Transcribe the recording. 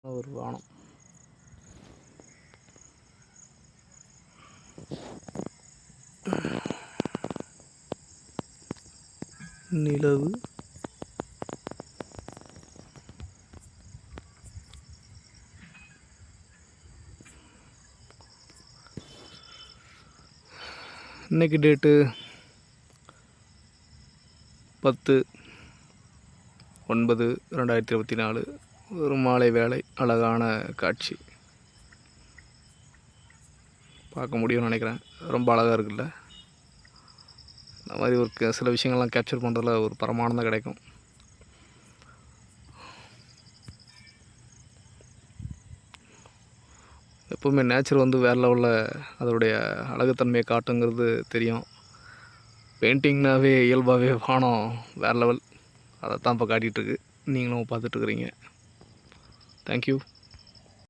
ஒரு வானம். நிலவு இன்னைக்கு டேட்டு 10/9/2024. ஒரு மாலை வேளை, அழகான காட்சி பார்க்க முடியும்னு நினைக்கிறேன். ரொம்ப அழகாக இருக்குல்ல. இந்த மாதிரி ஒரு சில விஷயங்கள்லாம் கேப்சர் பண்ணுறதுல ஒரு பரமானந்தம் கிடைக்கும். எப்போவுமே நேச்சர் வேறு லெவலில் அதோடைய அழகுத்தன்மையை காட்டுங்கிறது தெரியும். பெயிண்டிங்னாவே இயல்பாகவே வானம் வேறு லெவல். அதை தான் இப்போ காட்டிகிட்ருக்கு. நீங்களும் பார்த்துட்ருக்குறீங்க. தேங்க்யூ.